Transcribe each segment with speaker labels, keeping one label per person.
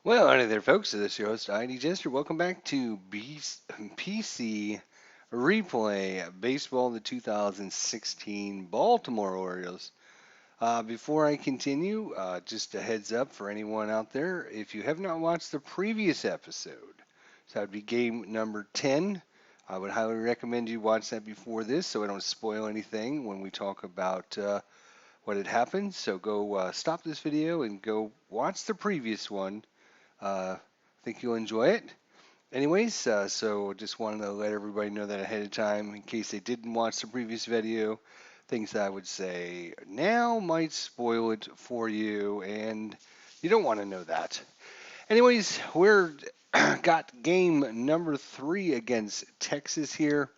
Speaker 1: Well, hi there, folks. This is your host, ID Jester. Welcome back to PC Replay Baseball, the 2016 Baltimore Orioles. Before I continue, just a heads up for anyone out there, if you have not watched the previous episode, so that would be game number 10. I would highly recommend you watch that before this so I don't spoil anything when we talk about what had happened. So go stop this video and go watch the previous one. I think you'll enjoy it. Anyways, so just wanted to let everybody know that ahead of time in case they didn't watch the previous video. Things that I would say now might spoil it for you, and you don't want to know that. Anyways, we're got game number 3 against Texas here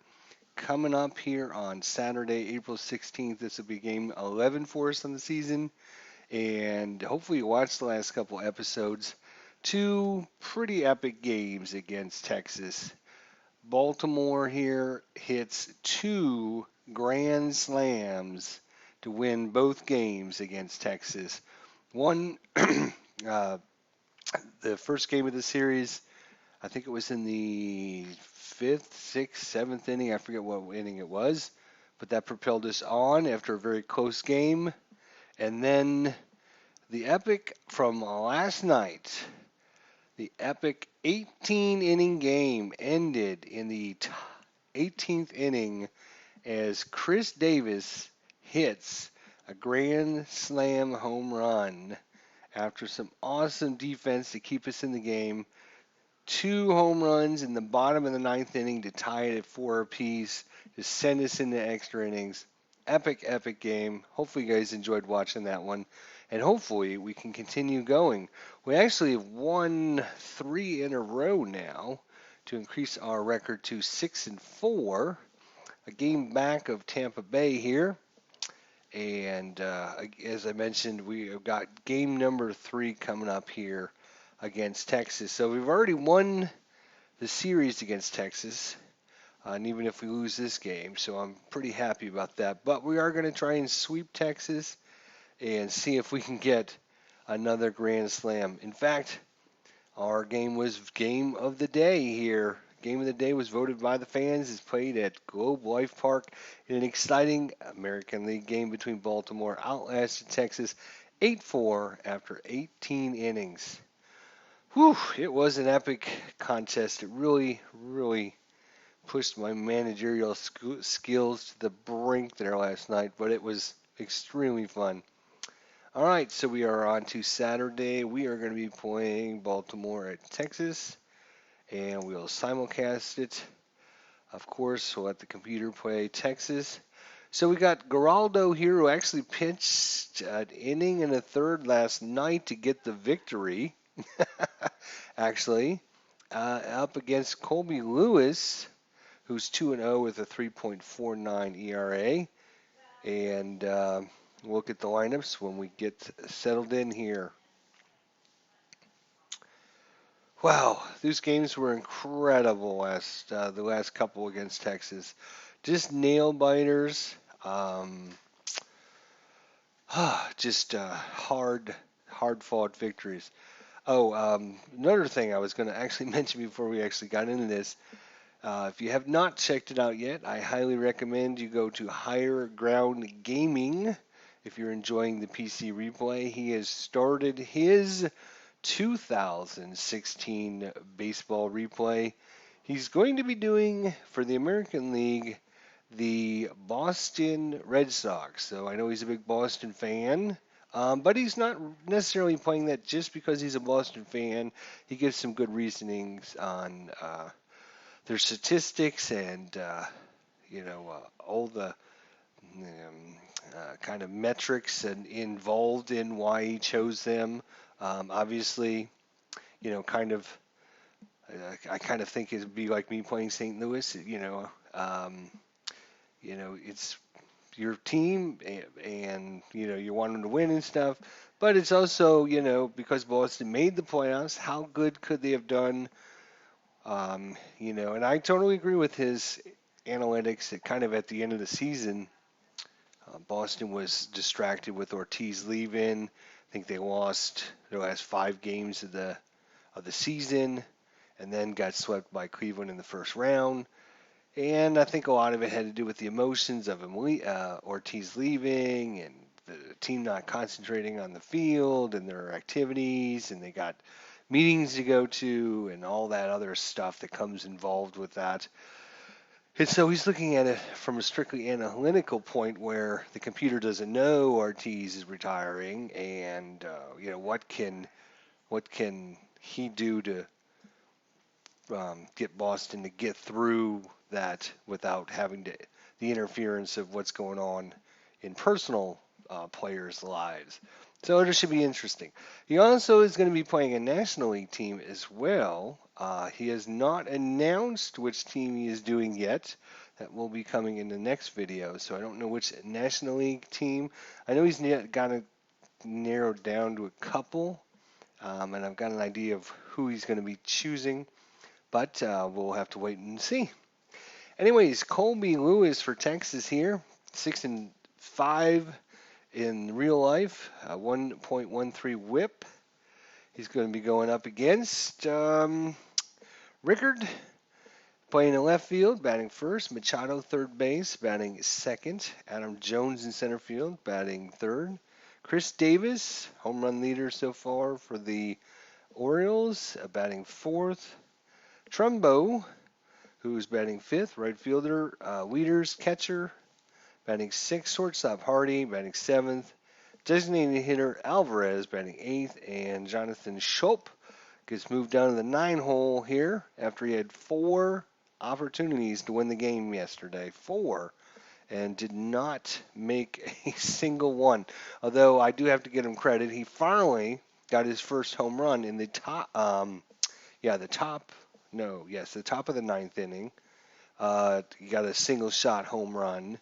Speaker 1: coming up here on Saturday, April 16th. This will be game 11 for us on the season, and hopefully you watched the last couple episodes. Two pretty epic games against Texas. Baltimore here hits two grand slams to win both games against Texas. One, uh, the first game of the series, I think it was in the fifth, sixth, seventh inning. I forget what inning it was, but that propelled us on after a very close game. And then the epic from last night. The epic 18-inning game ended in the 18th inning as Chris Davis hits a grand slam home run after some awesome defense to keep us in the game. Two home runs in the bottom of the ninth inning to tie it at four apiece to send us into extra innings. Epic, epic game. Hopefully, you guys enjoyed watching that one, and hopefully, we can continue going. We actually have won 3 in a row now to increase our record to 6-4, a game back of Tampa Bay here. And as I mentioned, we have got game number 3 coming up here against Texas. So we've already won the series against Texas, and even if we lose this game, so I'm pretty happy about that. But we are going to try and sweep Texas and see if we can get another grand slam. In fact, our game was game of the day here. Game of the day was voted by the fans. It's played at Globe Life Park in an exciting American League game between Baltimore outlasted Texas 8-4 after 18 innings. Whew, it was an epic contest. It really, really pushed my managerial skills to the brink there last night, but it was extremely fun. All right, so we are on to Saturday. We are going to be playing Baltimore at Texas, and we'll simulcast it. Of course, we'll let the computer play Texas. So we got Gallardo here, who actually pitched an inning and a third last night to get the victory. Actually, up against Colby Lewis, who's 2-0 with a 3.49 ERA. And we'll look at the lineups when we get settled in here. Wow, these games were incredible the last couple against Texas. Just nail biters. Um, just hard fought victories. Oh, another thing I was going to actually mention before we actually got into this. If you have not checked it out yet, I highly recommend you go to Higher Ground Gaming if you're enjoying the PC replay. He has started his 2016 baseball replay. He's going to be doing for the American League the Boston Red Sox. So I know he's a big Boston fan, but he's not necessarily playing that just because he's a Boston fan. He gives some good reasonings on their statistics and all the kind of metrics and involved in why he chose them. Obviously, you know, kind of I kind of think it'd be like me playing St. Louis. It's your team, and you want them to win and stuff. But it's also because Boston made the playoffs, how good could they have done? And I totally agree with his analytics. At kind of at the end of the season, Boston was distracted with Ortiz leaving. I think they lost their last 5 games of the of the season, and then got swept by Cleveland in the first round. And I think a lot of it had to do with the emotions of Ortiz leaving and the team not concentrating on the field and their activities, and they got meetings to go to and all that other stuff that comes involved with that. And so he's looking at it from a strictly analytical point where the computer doesn't know Ortiz is retiring, and what can he do to get Boston to get through that without having the interference of what's going on in personal players' lives. So it should be interesting. He also is going to be playing a National League team as well. He has not announced which team he is doing yet. That will be coming in the next video. So I don't know which National League team. I know he's got it narrowed down to a couple, and I've got an idea of who he's going to be choosing. But we'll have to wait and see. Anyways, Colby Lewis for Texas here, 6-5 in real life, 1.13 WHIP. He's going to be going up against Rickard, playing in left field, batting first. Machado, third base, batting second. Adam Jones in center field, batting third. Chris Davis, home run leader so far for the Orioles, batting fourth. Trumbo, who's batting fifth, right fielder. Leaders, catcher, batting sixth. Shortstop, Hardy, batting seventh. Designated hitter, Alvarez, batting eighth. And Jonathan Schopp gets moved down to the 9-hole here after he had 4 opportunities to win the game yesterday. 4. And did not make a single one. Although I do have to give him credit. He finally got his first home run in the top, the top of the ninth inning. He got a single shot home run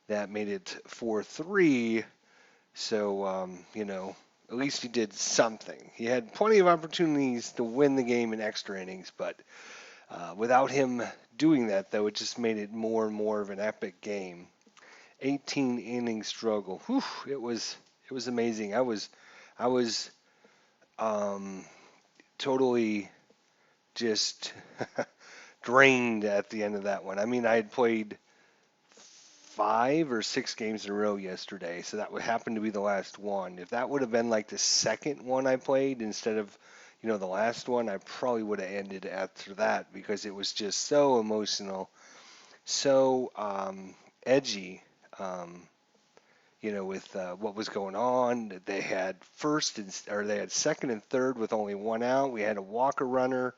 Speaker 1: that made it 4-3. So, at least he did something. He had plenty of opportunities to win the game in extra innings, but without him doing that, though, it just made it more and more of an epic game. 18-inning struggle. Whew, it was amazing. I was totally just drained at the end of that one. I mean, I had played 5 or 6 games in a row yesterday, so that would happen to be the last one. If that would have been like the second one I played instead of, the last one, I probably would have ended after that because it was just so emotional, so edgy. With what was going on, they had they had second and third with only 1 out. We had a walker runner,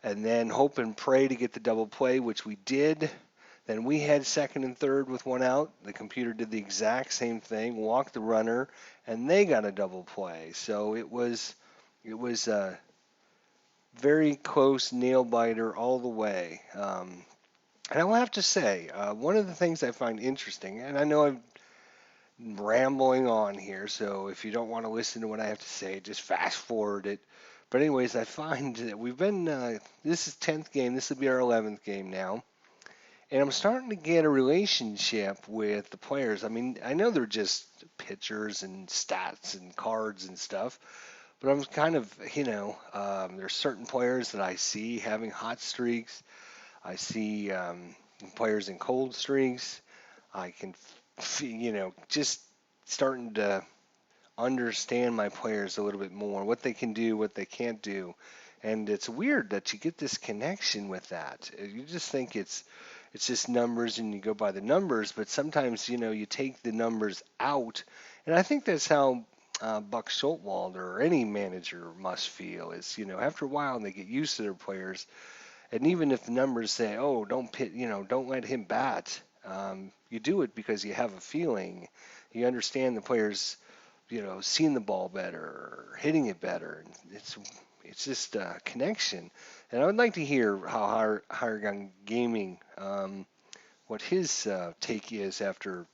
Speaker 1: and then hope and pray to get the double play, which we did. Then we had second and third with 1 out. The computer did the exact same thing, walked the runner, and they got a double play. So it was a very close nail biter all the way. And I will have to say, one of the things I find interesting, and I know I'm rambling on here, so if you don't want to listen to what I have to say, just fast forward it. But anyways, I find that we've been, this is 10th game, this will be our 11th game now. And I'm starting to get a relationship with the players. I mean, I know they're just pictures and stats and cards and stuff, but I'm kind of, there's certain players that I see having hot streaks. I see players in cold streaks. I can, just starting to understand my players a little bit more, what they can do, what they can't do. And it's weird that you get this connection with that. You just think it's just numbers and you go by the numbers, but sometimes, you take the numbers out. And I think that's how Buck Schultwalder or any manager must feel is, after a while they get used to their players. And even if the numbers say, oh, don't let him bat, you do it because you have a feeling. You understand the players, seeing the ball better or hitting it better. It's just a connection. And I would like to hear how Higher Gun Gaming, what his take is after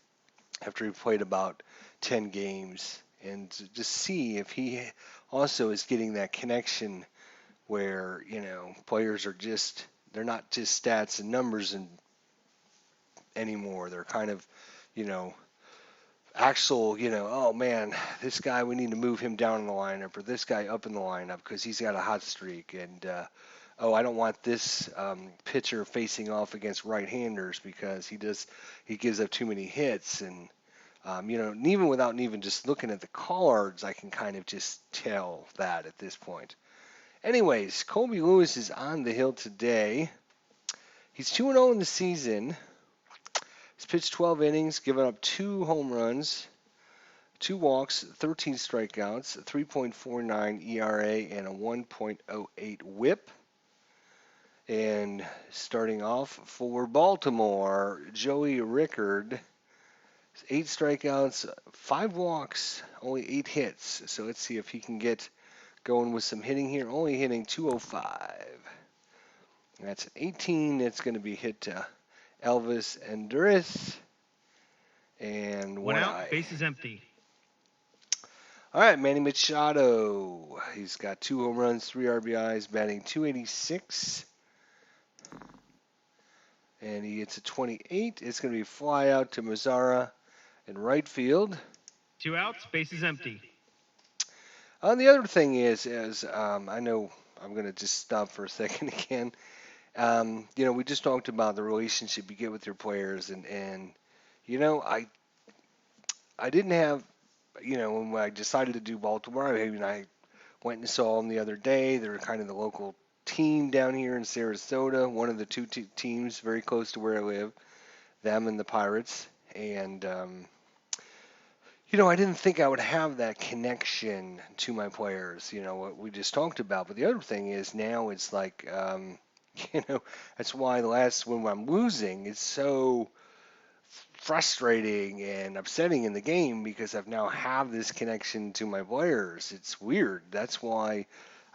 Speaker 1: he played about 10 games, and to just see if he also is getting that connection where, players are they're not just stats and numbers anymore. They're kind of, you know, actual, oh man, this guy, we need to move him down in the lineup, or this guy up in the lineup because he's got a hot streak. And, oh, I don't want this pitcher facing off against right-handers because he gives up too many hits. And, and even without even just looking at the cards, I can kind of just tell that at this point. Anyways, Colby Lewis is on the hill today. He's 2-0 in the season. He's pitched 12 innings, given up 2 home runs, 2 walks, 13 strikeouts, a 3.49 ERA, and a 1.08 WHIP. And starting off for Baltimore, Joey Rickard, 8 strikeouts, 5 walks, only 8 hits. So let's see if he can get going with some hitting here. Only hitting 205. That's an 18. It's going to be hit to Elvis Andrus. And
Speaker 2: One
Speaker 1: one
Speaker 2: out,
Speaker 1: eye.
Speaker 2: base is empty.
Speaker 1: All right, Manny Machado. He's got 2 home runs, 3 RBIs, batting .286. And he gets a 28. It's going to be a fly out to Mazzara in right field.
Speaker 2: 2 outs, base is empty.
Speaker 1: The other thing is I know I'm going to just stop for a second again. We just talked about the relationship you get with your players, and I didn't have, when I decided to do Baltimore, I went and saw them the other day. They're kind of the local team down here in Sarasota, one of the two teams very close to where I live, them and the Pirates. And, I didn't think I would have that connection to my players, what we just talked about. But the other thing is now it's like, that's why when I'm losing, it's so frustrating and upsetting in the game because I've now have this connection to my players. It's weird. That's why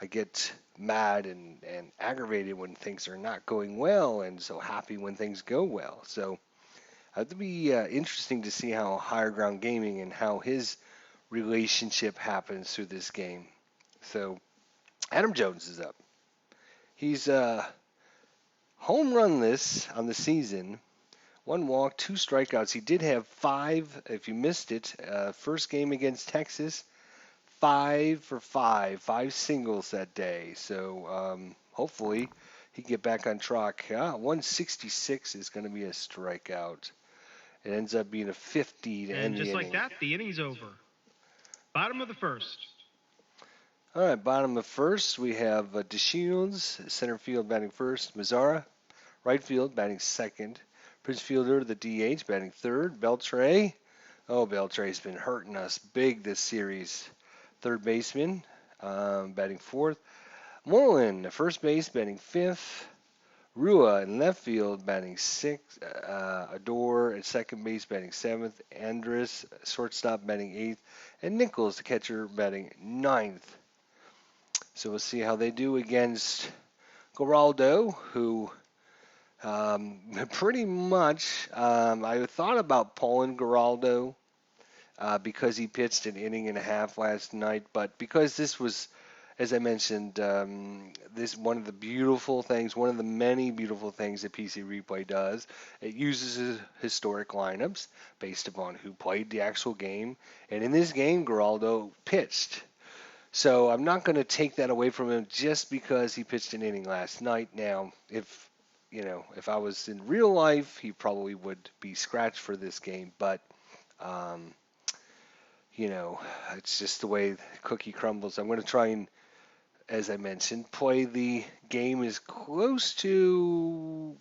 Speaker 1: I get mad and aggravated when things are not going well and so happy when things go well. So it'll be interesting to see how Higher Ground Gaming and how his relationship happens through this game. So Adam Jones is up. He's home runless on the season. 1 walk, 2 strikeouts. He did have 5, if you missed it, first game against Texas, 5 for 5, 5 singles that day. So hopefully he can get back on track. 166 is going to be a strikeout. It ends up being a 50 to end the inning.
Speaker 2: And just like that, the inning's over. Bottom of the first.
Speaker 1: All right, bottom of first, we have DeShields, center field batting first, Mazzara, right field batting second, Prince Fielder, the DH, batting third. Beltre. Oh, Beltre's been hurting us big this series. Third baseman, batting fourth. Moreland, first base, batting fifth. Rua in left field, batting sixth. Adore at second base, batting seventh. Andrus, shortstop, batting eighth. And Nichols, the catcher, batting ninth. So we'll see how they do against Gallardo, who pretty much, I thought about pulling Gallardo because he pitched an inning and a half last night, but because this was, as I mentioned, this one of the beautiful things, one of the many beautiful things that PC Replay does. It uses historic lineups based upon who played the actual game, and in this game, Gallardo pitched. So I'm not going to take that away from him just because he pitched an inning last night. Now, if I was in real life, he probably would be scratched for this game. But, um, it's just the way the cookie crumbles. I'm going to try and, as I mentioned, play the game as close to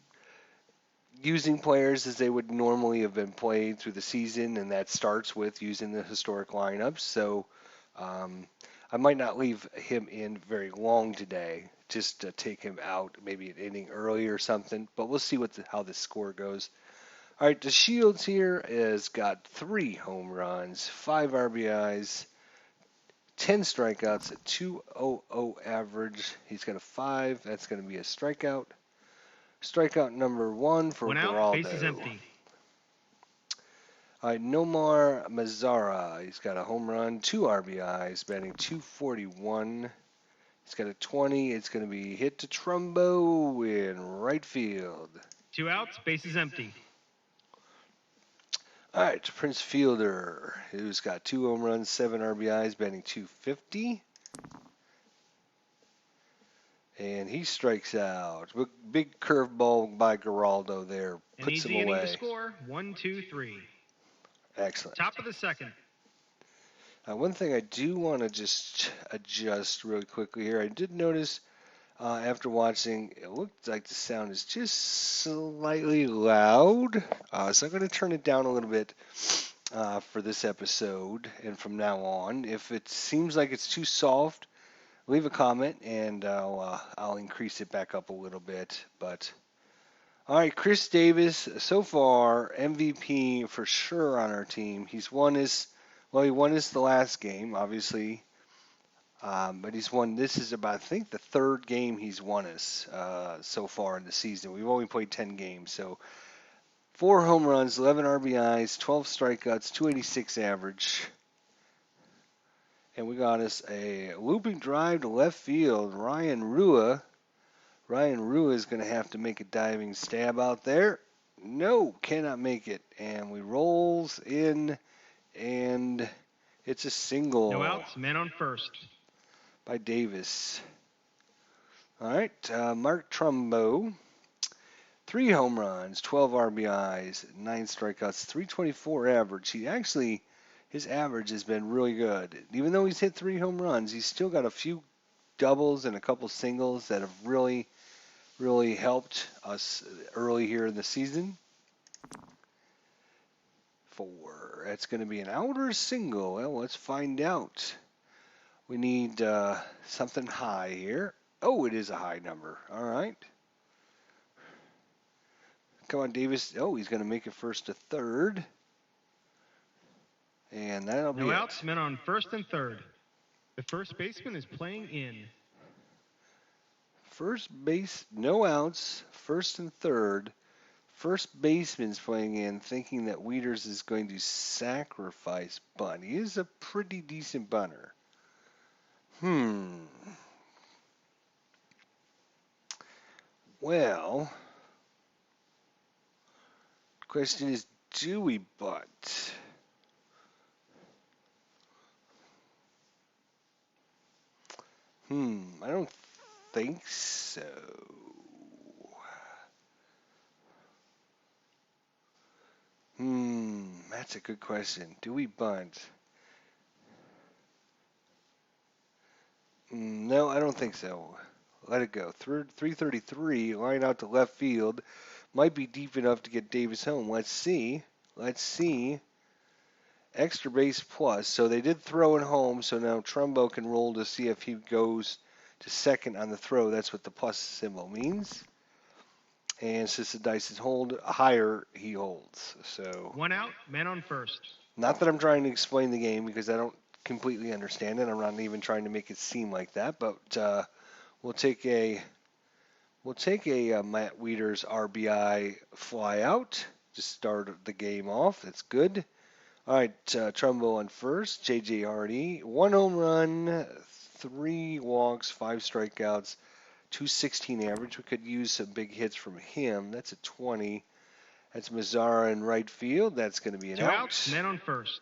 Speaker 1: using players as they would normally have been played through the season, and that starts with using the historic lineups. So I might not leave him in very long today, just to take him out maybe an inning early or something. But we'll see how the score goes. All right, DeShields here has got 3 home runs, 5 RBIs, 10 strikeouts, a 2.00 average. He's got a 5. That's going to be a strikeout. Strikeout number 1 for
Speaker 2: One
Speaker 1: Gallardo.
Speaker 2: out, base is empty.
Speaker 1: All right, Nomar Mazzara. He's got a home run, 2 RBIs, batting .241. He's got a 20. It's going to be hit to Trumbo in right field.
Speaker 2: 2 outs, base is empty.
Speaker 1: All right, Prince Fielder, who's got 2 home runs, 7 RBIs, batting 250. And he strikes out. Big curveball by Gallardo there.
Speaker 2: An
Speaker 1: Puts him
Speaker 2: easy inning to
Speaker 1: away.
Speaker 2: score, 1-2-3.
Speaker 1: Excellent.
Speaker 2: Top of the second.
Speaker 1: One thing I do want to just adjust really quickly here. I did notice after watching, it looked like the sound is just slightly loud. So I'm going to turn it down a little bit for this episode and from now on. If it seems like it's too soft, leave a comment and I'll increase it back up a little bit. But all right, Chris Davis, so far MVP for sure on our team. He won his the last game, obviously, but he's won. This is about I think the third game he's won us so far in the season. We've only played 10 games, so 4 home runs, 11 RBIs, 12 strikeouts, 286 average. And we got us a looping drive to left field. Ryan Rua is going to have to make a diving stab out there. No, cannot make it. And we rolls in, and it's a single.
Speaker 2: No outs, men on first.
Speaker 1: By Davis. All right, Mark Trumbo. 3 home runs, 12 RBIs, 9 strikeouts, 324 average. His average has been really good. Even though he's hit 3 home runs, he's still got a few doubles and a couple singles that have really helped us early here in the season. 4. That's going to be an outer single. Well, let's find out. We need something high here. Oh, it is a high number. All right. Come on, Davis. Oh, he's going to make it first to third. And that'll be
Speaker 2: No
Speaker 1: it.
Speaker 2: outs, men on first and third. The first baseman is playing in.
Speaker 1: First base, no outs, first and third. First baseman's playing in, thinking that Wieters is going to sacrifice bunt. He is a pretty decent bunter. Well, question is, do we bunt? I don't think so. That's a good question. Do we bunt? No, I don't think so. Let it go. 333, line out to left field. Might be deep enough to get Davis home. Let's see. Extra base plus. So they did throw it home, so now Trumbo can roll to see if he goes to second on the throw. That's what the plus symbol means. And since the dice is hold higher, he holds. So
Speaker 2: 1 out, men on first.
Speaker 1: not that I'm trying to explain the game because I don't completely understand it. I'm not even trying to make it seem like that. But we'll take a Matt Wieters RBI fly out to start the game off. That's good. All right, Trumbo on first. J.J. Hardy, 1 home run, 3 walks, 5 strikeouts, 216 average. We could use some big hits from him. That's a 20. That's Mazzara in right field. That's going to be an
Speaker 2: 2
Speaker 1: out.
Speaker 2: outs, men on first.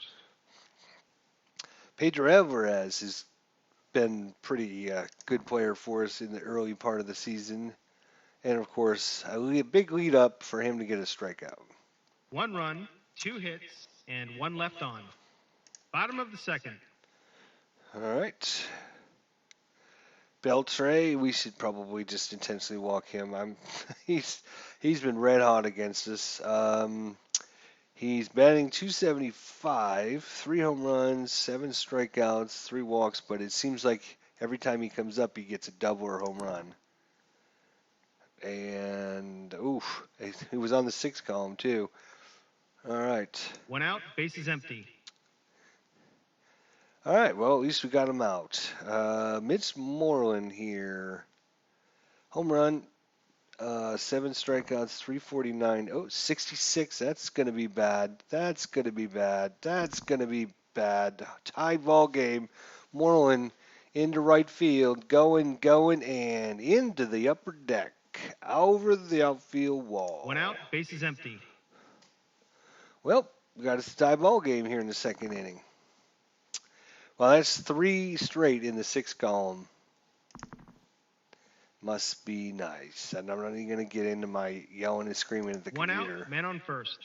Speaker 1: Pedro Alvarez has been pretty good player for us in the early part of the season. And, of course, a big lead up for him to get a strikeout.
Speaker 2: 1 run, 2 hits, and 1 left on. Bottom of the second.
Speaker 1: All right. Beltre, we should probably just intentionally walk him. He's been red hot against us. He's batting 275, 3 home runs, 7 strikeouts, 3 walks, but it seems like every time he comes up, he gets a double or home run. And oof, he was on the 6th column too. All right.
Speaker 2: 1 out, base is empty.
Speaker 1: All right, well, at least we got him out. Mitch Moreland here. Home run, 7 strikeouts, 349. Oh, 66. That's going to be bad. That's going to be bad. That's going to be bad. Tie ball game. Moreland into right field. Going, and into the upper deck. Over the outfield wall.
Speaker 2: 1 out, base is empty.
Speaker 1: Well, We got a tie ball game here in the second inning. Well, that's 3 straight in the 6th column. Must be nice. And I'm not even going to get into my yelling and screaming at the
Speaker 2: One
Speaker 1: computer.
Speaker 2: out, man on first.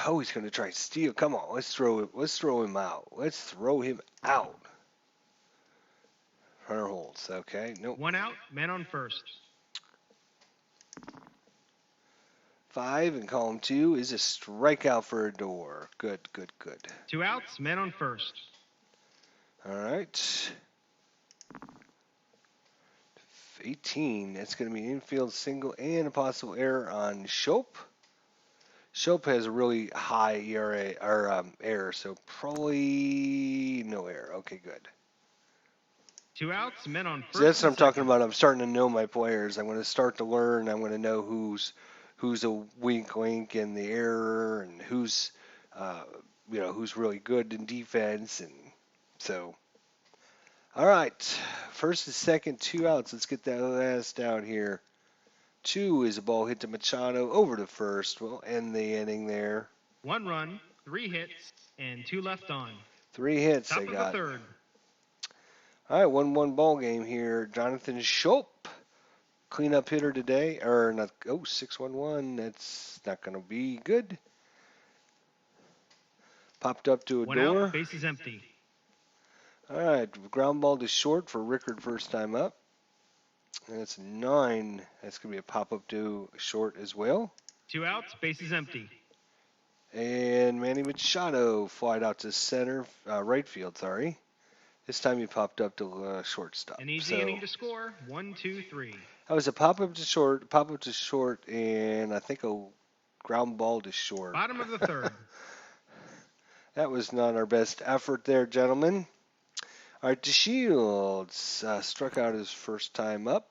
Speaker 1: Oh, he's going to try to steal. Come on, let's throw it. Let's throw him out. Let's throw him out. Runner holds. Okay, nope.
Speaker 2: One out, man on first.
Speaker 1: 5 in column 2 is a strikeout for a door. Good, good, good.
Speaker 2: 2 outs, man on first.
Speaker 1: All right. 18. That's going to be an infield single and a possible error on Shope. Shope has a really high ERA or error, so probably no error. Okay, good.
Speaker 2: 2 outs, men on first.
Speaker 1: So that's what I'm
Speaker 2: and
Speaker 1: talking
Speaker 2: second.
Speaker 1: about. I'm starting to know my players. I'm going to start to learn. I'm going to know who's a weak link in the error and who's who's really good in defense, and so. All right, first and second, 2 outs. Let's get that last out here. 2 is a ball hit to Machado over to first. We'll end the inning there.
Speaker 2: 1 run, 3 hits, and 2 left on.
Speaker 1: 3 hits
Speaker 2: Top
Speaker 1: they
Speaker 2: of
Speaker 1: got.
Speaker 2: the third.
Speaker 1: All right, 1-1 ball game here. Jonathan Schopp, cleanup hitter today, or not? Oh, 6-1-1. That's not going to be good. Popped up to a
Speaker 2: 1
Speaker 1: door.
Speaker 2: out, base is empty.
Speaker 1: All right, ground ball to short for Rickard first time up. And that's 9. That's going to be a pop up to short as well.
Speaker 2: 2 outs, base is empty.
Speaker 1: And Manny Machado flied out to center, right field. Sorry. This time he popped up to shortstop.
Speaker 2: An easy inning to score. 1, 2, 3.
Speaker 1: That was a pop up to short, and I think a ground ball to short.
Speaker 2: Bottom of the third.
Speaker 1: That was not our best effort there, gentlemen. All right, DeShields struck out his first time up.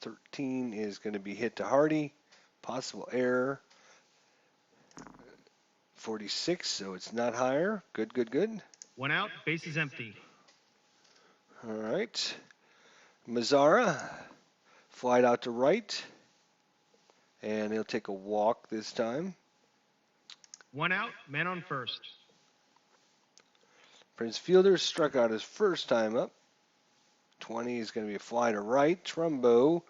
Speaker 1: 13 is going to be hit to Hardy. Possible error. 46, so it's not higher. Good, good, good.
Speaker 2: 1 out, base is empty.
Speaker 1: All right. Mazzara flied out to right, and he'll take a walk this time.
Speaker 2: 1 out, man on first.
Speaker 1: Prince Fielder struck out his first time up. 20 is going to be a fly to right. Trumbo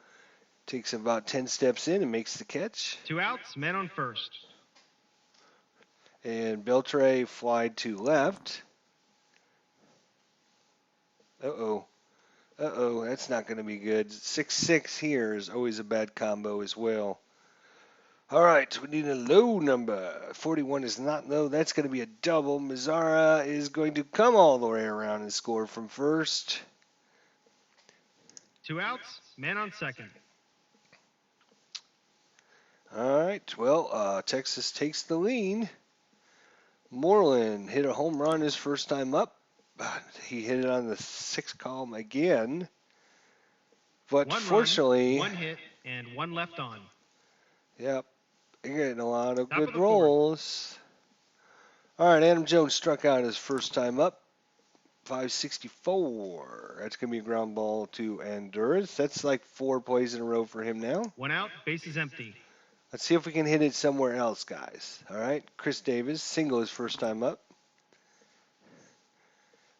Speaker 1: takes about 10 steps in and makes the catch.
Speaker 2: 2 outs, man on first.
Speaker 1: And Beltre flied to left. Uh-oh. Uh-oh, that's not going to be good. 6-6 here is always a bad combo as well. All right, we need a low number. 41 is not low. That's going to be a double. Mazzara is going to come all the way around and score from first.
Speaker 2: 2 outs, man on second.
Speaker 1: All right, well, Texas takes the lead. Moreland hit a home run his first time up. He hit it on the 6th column again. But
Speaker 2: 1
Speaker 1: fortunately,
Speaker 2: run, 1 hit, and 1 left on.
Speaker 1: yep, you're getting a lot of
Speaker 2: Top
Speaker 1: good
Speaker 2: of the
Speaker 1: rolls. All right, Adam Jones struck out his first time up. 564. That's going to be a ground ball to Andurus. That's like 4 plays in a row for him now.
Speaker 2: 1 out, base is empty.
Speaker 1: Let's see if we can hit it somewhere else, guys. All right, Chris Davis, single his first time up.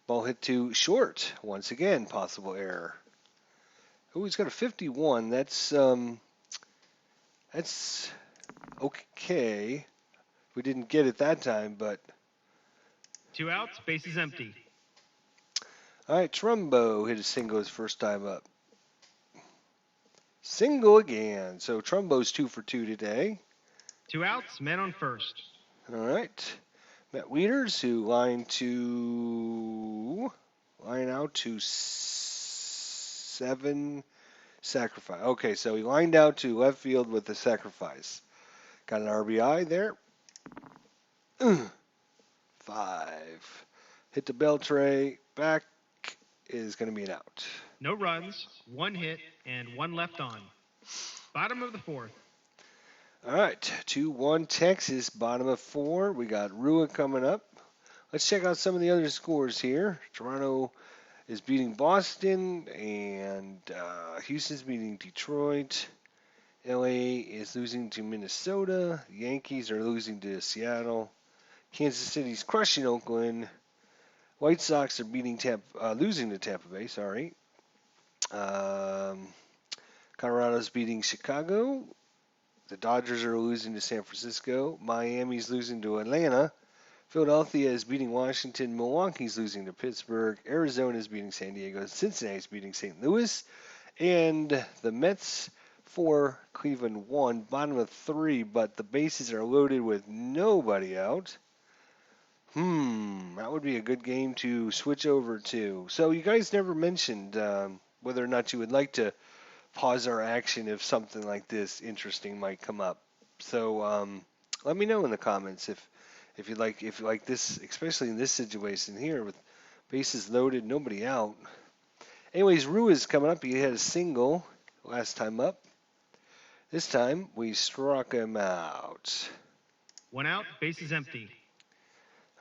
Speaker 1: Ball hit to short. Once again, possible error. Oh, he's got a 51. That's okay. We didn't get it that time, but
Speaker 2: 2 outs, base is empty.
Speaker 1: all right, Trumbo hit a single his first time up. Single again. So Trumbo's 2 for 2 today.
Speaker 2: 2 outs, man on first.
Speaker 1: All right. Matt Wieters, who line out to 7 sacrifice. Okay, so he lined out to left field with the sacrifice. Got an RBI there. 5. Hit the bell tray. Back is going to be an out.
Speaker 2: No runs, 1 hit, and 1 left on. Bottom of the fourth.
Speaker 1: All right, 2-1 Texas, bottom of 4. We got Rua coming up. Let's check out some of the other scores here. Toronto is beating Boston, and Houston's beating Detroit. LA is losing to Minnesota. Yankees are losing to Seattle. Kansas City's crushing Oakland. White Sox are losing to Tampa Bay. Sorry. Um, Colorado's beating Chicago. The Dodgers are losing to San Francisco. Miami's losing to Atlanta. Philadelphia is beating Washington. Milwaukee's losing to Pittsburgh. Arizona is beating San Diego. Cincinnati's beating St. Louis. And the Mets 4, Cleveland 1. Bottom of 3, but the bases are loaded with nobody out. That would be a good game to switch over to. So you guys never mentioned whether or not you would like to pause our action if something like this interesting might come up. So let me know in the comments if you like this, especially in this situation here with bases loaded, nobody out. Anyways, Ruiz coming up. He had a single last time up. This time we struck him out.
Speaker 2: 1 out, bases empty.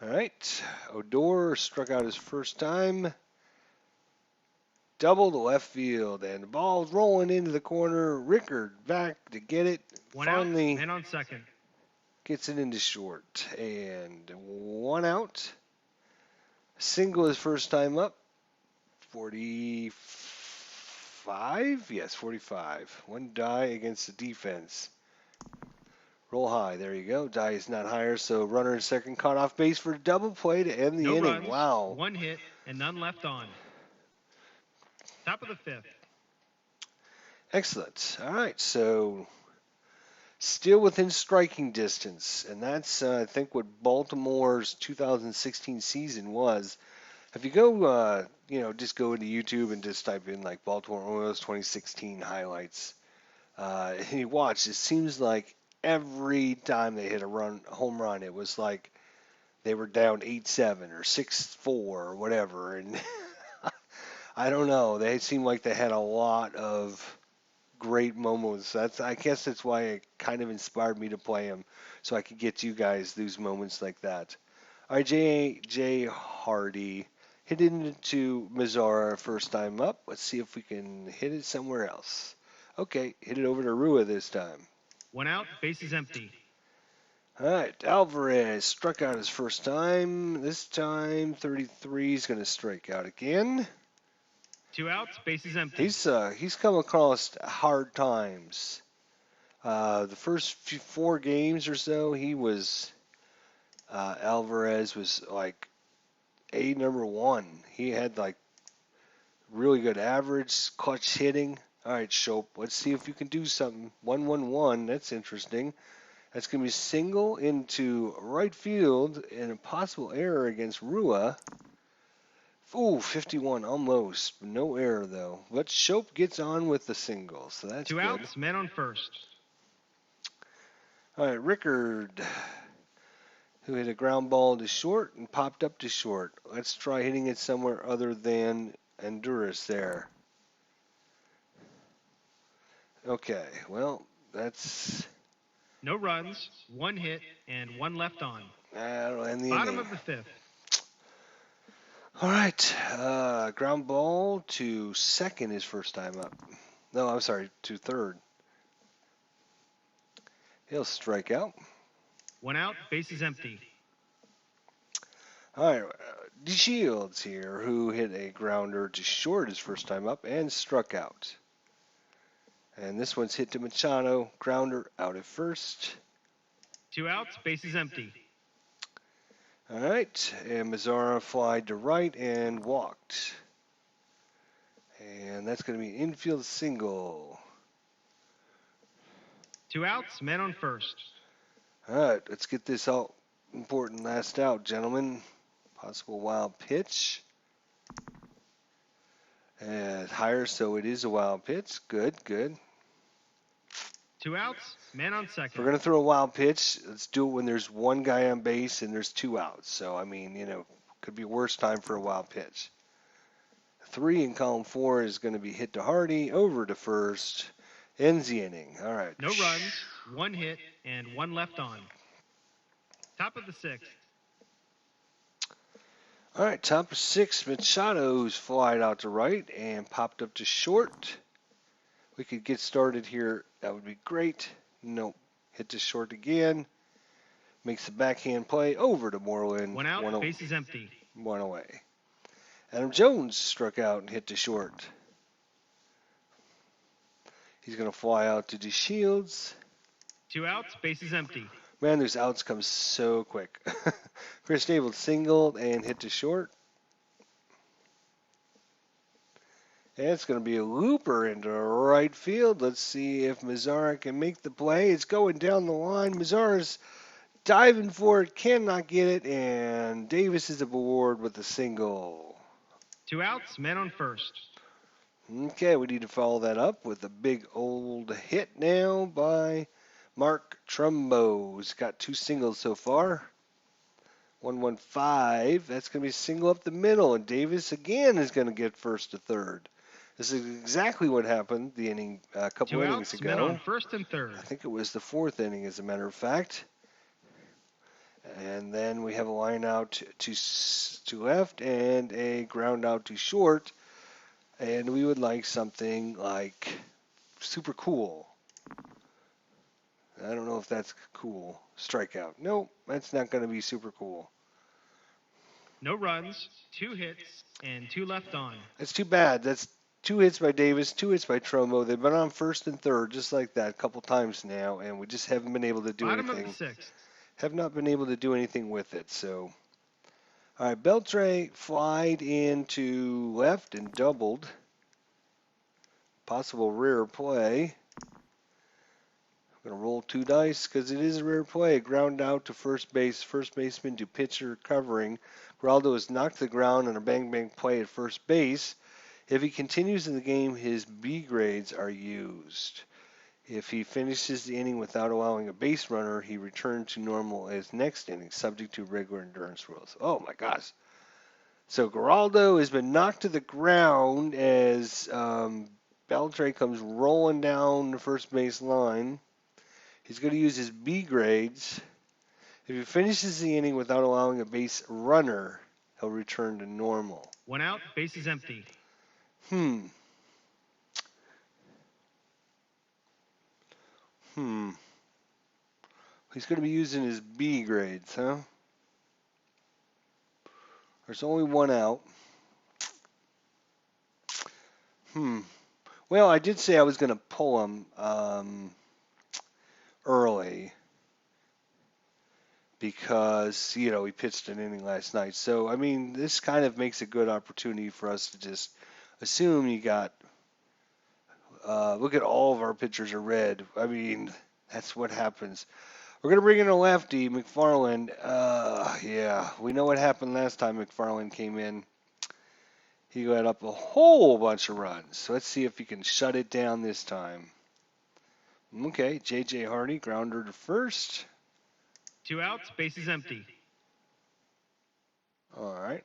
Speaker 1: All right, Odor struck out his first time. Double to left field, and the ball's rolling into the corner. Rickard back to get it.
Speaker 2: 1
Speaker 1: Finally
Speaker 2: out, man on second.
Speaker 1: gets it into short, and 1 out. Single his first time up. 45? Yes, 45. One die against the defense. Roll high. There you go. Die is not higher, so runner in second caught off base for a double play to end the
Speaker 2: No
Speaker 1: inning.
Speaker 2: runs,
Speaker 1: Wow.
Speaker 2: 1 hit, and none left on. Top of the 5th.
Speaker 1: Excellent. All right, so still within striking distance, and that's I think what Baltimore's 2016 season was. If you go, just go into YouTube and just type in like Baltimore Orioles 2016 highlights, and you watch. It seems like every time they hit a home run, it was like they were down 8-7 or 6-4 or whatever, and I don't know. They seemed like they had a lot of great moments. I guess that's why it kind of inspired me to play them, so I could get you guys those moments like that. All right, J. Hardy hit it into Mazzara first time up. Let's see if we can hit it somewhere else. Okay, hit it over to Rua this time.
Speaker 2: 1 out, bases empty.
Speaker 1: All right, Alvarez struck out his first time. This time, 33 is going to strike out again.
Speaker 2: 2 outs, bases empty.
Speaker 1: He's come across hard times. The first 4 games or so, Alvarez was like number 1. He had like really good average, clutch hitting. All right, Shope, let's see if you can do something. 1-1-1, that's interesting. That's going to be single into right field and a possible error against Rua. Ooh, 51, almost. No error, though. But Shope gets on with the single, so that's
Speaker 2: 2
Speaker 1: good.
Speaker 2: outs, man on first.
Speaker 1: All right, Rickard, who hit a ground ball to short and popped up to short. Let's try hitting it somewhere other than Honduras there. Okay, well, that's...
Speaker 2: No runs, 1 hit, and 1 left on.
Speaker 1: That'll end the
Speaker 2: Bottom
Speaker 1: inning.
Speaker 2: of the 5th.
Speaker 1: All right, ground ball to second his first time up. No, I'm sorry, to third. He'll strike out.
Speaker 2: 1 out, bases empty.
Speaker 1: All right, DeShields here, who hit a grounder to short his first time up and struck out. And this one's hit to Machado, grounder out at first.
Speaker 2: 2 outs, bases empty.
Speaker 1: All right, and Mazzara flied to right and walked. And that's going to be an infield single.
Speaker 2: 2 outs, man on first.
Speaker 1: All right, let's get this all important last out, gentlemen. Possible wild pitch. And higher, so it is a wild pitch. Good, good.
Speaker 2: 2 outs, man on
Speaker 1: If we're
Speaker 2: second.
Speaker 1: going to throw a wild pitch, let's do it when there's one guy on base and there's 2 outs. So, I mean, could be worse time for a wild pitch. 3 in column 4 is going to be hit to Hardy, over to first, ends the inning. All right.
Speaker 2: No runs, 1 hit, and 1 left on. Top of the 6th.
Speaker 1: All right, top of 6, Machado's flied out to right and popped up to short. We could get started here That would be great. Nope. Hit to short again. Makes the backhand play over to Moreland.
Speaker 2: One out, base is empty.
Speaker 1: One away. Adam Jones struck out and hit to short. He's going to fly out to DeShields.
Speaker 2: 2 outs, base is empty.
Speaker 1: Man, those outs come so quick. Chris Davis singled and hit to short. And it's going to be a looper into right field. Let's see if Mazzara can make the play. It's going down the line. Mazzara's diving for it, cannot get it, and Davis is aboard with a single.
Speaker 2: 2 outs, men on first.
Speaker 1: Okay, we need to follow that up with a big old hit now by Mark Trumbo. He's got 2 singles so far. 1-1-5. That's going to be a single up the middle, and Davis again is going to get first to third. This is exactly what happened the inning a couple
Speaker 2: 2
Speaker 1: innings
Speaker 2: outs,
Speaker 1: ago.
Speaker 2: men on first and third.
Speaker 1: I think it was the 4th inning, as a matter of fact. And then we have a line out to left and a ground out to short. And we would like something like super cool. I don't know if that's cool. Strikeout. Nope, that's not going to be super cool.
Speaker 2: No runs, 2 hits, and 2 left on.
Speaker 1: That's too bad. That's 2 hits by Davis, 2 hits by Tromo. They've been on first and third just like that a couple times now, and we just haven't been able to do
Speaker 2: Bottom
Speaker 1: anything.
Speaker 2: of the 6th.
Speaker 1: Have not been able to do anything with it. So, all right, Beltre flied into left and doubled. Possible rear play. I'm going to roll 2 dice because it is a rare play. Ground out to first base. First baseman to pitcher covering. Gallardo has knocked the ground on a bang-bang play at first base. If he continues in the game, his B grades are used. If he finishes the inning without allowing a base runner, he returns to normal as next inning, subject to regular endurance rules. Oh my gosh. So Gallardo has been knocked to the ground as Beltre comes rolling down the first base line. He's going to use his B grades. If he finishes the inning without allowing a base runner, he'll return to normal.
Speaker 2: 1 out, base is empty.
Speaker 1: He's going to be using his B grades, huh? There's only 1 out. Well, I did say I was going to pull him early because, he pitched an inning last night. So, I mean, this kind of makes a good opportunity for us to just assume you got, look at all of our pitchers are red. I mean, that's what happens. We're going to bring in a lefty, McFarland. Yeah, we know what happened last time McFarland came in. He got up a whole bunch of runs. So let's see if he can shut it down this time. Okay, J.J. Hardy, grounder to first.
Speaker 2: 2 outs, base is empty.
Speaker 1: All right.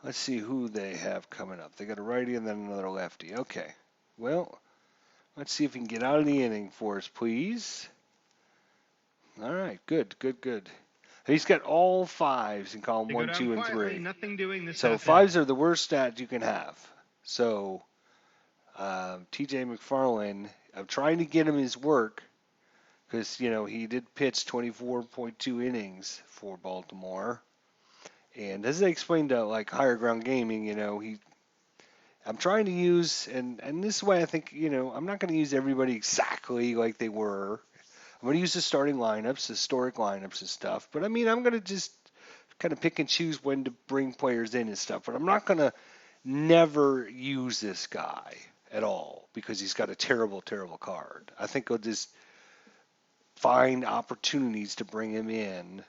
Speaker 1: Let's see who they have coming up. They got a righty and then another lefty. Okay. Well, let's see if he can get out of the inning for us, please. All right. Good. He's got all 5s in column
Speaker 2: They
Speaker 1: 1,
Speaker 2: go down
Speaker 1: 2, and
Speaker 2: quietly,
Speaker 1: 3.
Speaker 2: nothing doing this
Speaker 1: So
Speaker 2: half inning.
Speaker 1: 5s are the worst stat you can have. So T.J. McFarland, I'm trying to get him his work because, he did pitch 24.2 innings for Baltimore. And as I explained to Higher Ground Gaming, I'm trying to use, and this way I think, I'm not going to use everybody exactly like they were. I'm going to use the starting lineups, historic lineups and stuff. But I mean, I'm going to just kind of pick and choose when to bring players in and stuff. But I'm not going to never use this guy at all because he's got a terrible, terrible card. I think I'll just find opportunities to bring him in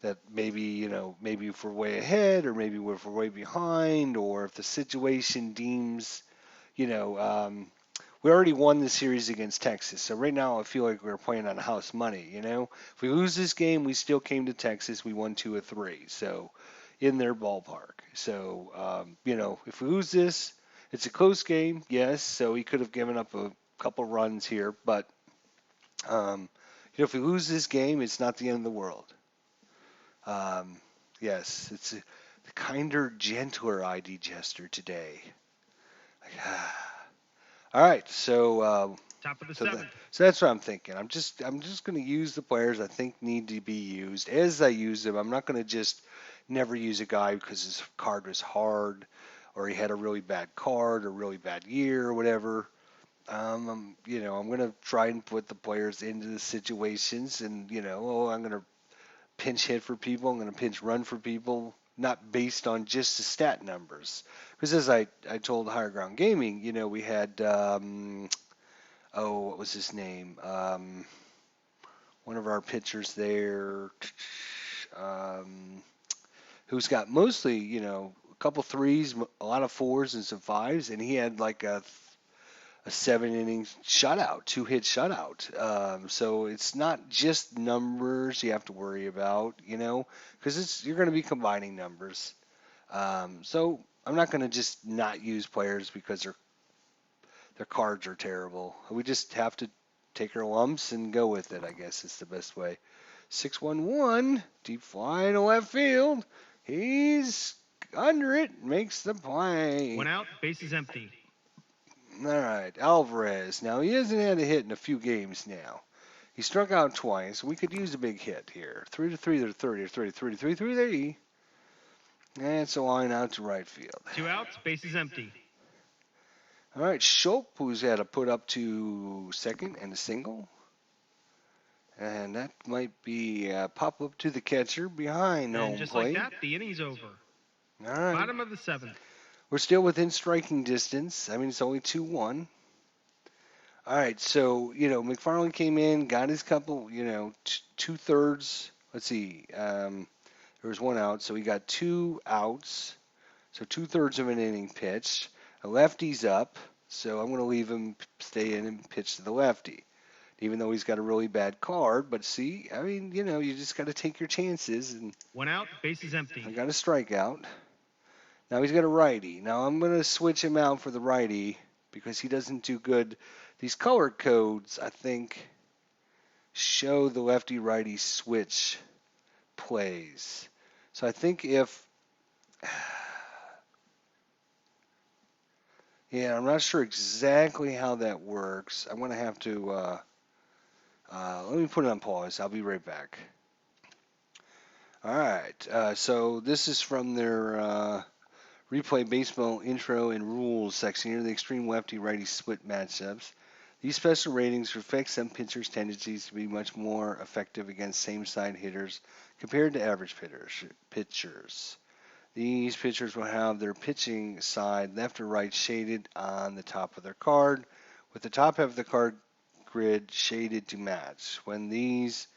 Speaker 1: that maybe, maybe if we're way ahead or maybe if we're way behind or if the situation deems, we already won the series against Texas. So right now I feel like we're playing on house money, If we lose this game, we still came to Texas. We won 2 of 3. So in their ballpark. So, if we lose this, it's a close game, yes. So he could have given up a couple runs here. But, if we lose this game, it's not the end of the world. Yes, a kinder, gentler ID Jester today. All right,
Speaker 2: Top of the
Speaker 1: so that
Speaker 2: seventh.
Speaker 1: so that's what I'm thinking. I'm just going to use the players I think need to be used as I use them. I'm not going to just never use a guy because his card was hard, or he had a really bad card, or really bad year, or whatever. I'm going to try and put the players into the situations, and I'm going to pinch hit for people. I'm going to pinch run for people, not based on just the stat numbers. Because as I told Higher Ground Gaming, we had what was his name? One of our pitchers there, um, who's got mostly, a couple threes, a lot of fours, and some fives, and he had like a 7 inning shutout, 2 hit shutout. So it's not just numbers you have to worry about, because you're going to be combining numbers. So I'm not going to just not use players because their cards are terrible. We just have to take our lumps and go with it, I guess is the best way. 6-1-1, deep fly to left field. He's under it, makes the play.
Speaker 2: One out, bases empty.
Speaker 1: All right, Alvarez. Now, he hasn't had a hit in a few games now. He struck out twice. We could use a big hit here. 3-3 to 30, 33 to 3-3. And it's a line out to right field.
Speaker 2: 2 outs, bases empty.
Speaker 1: All right, Schulp, who's had a put up to second and a single. And that might be a pop up to the catcher behind
Speaker 2: And
Speaker 1: home
Speaker 2: just
Speaker 1: plate.
Speaker 2: like that, the inning's over.
Speaker 1: All right.
Speaker 2: Bottom of the seventh.
Speaker 1: We're still within striking distance. I mean, it's only 2-1. All right, so McFarland came in, got his couple, 2/3. Let's see, there was 1 out, so he got 2 outs. So 2/3 of an inning pitched. A lefty's up, so I'm going to leave him stay in and pitch to the lefty, even though he's got a really bad card. But see, I mean, you just got to take your chances, and
Speaker 2: 1 out, bases empty.
Speaker 1: I got a strikeout. Now he's got a righty. Now I'm going to switch him out for the righty because he doesn't do good. These color codes, I think, show the lefty righty switch plays. So I think if. Yeah, I'm not sure exactly how that works. I'm going to have to. Let me put it on pause. I'll be right back. All right. So this is from their replay baseball intro and rules section here, the extreme lefty-righty split matchups. These special ratings reflect some pitchers' tendencies to be much more effective against same-side hitters compared to average pitchers. These pitchers will have their pitching side left or right shaded on the top of their card, with the top half of the card grid shaded to match. When these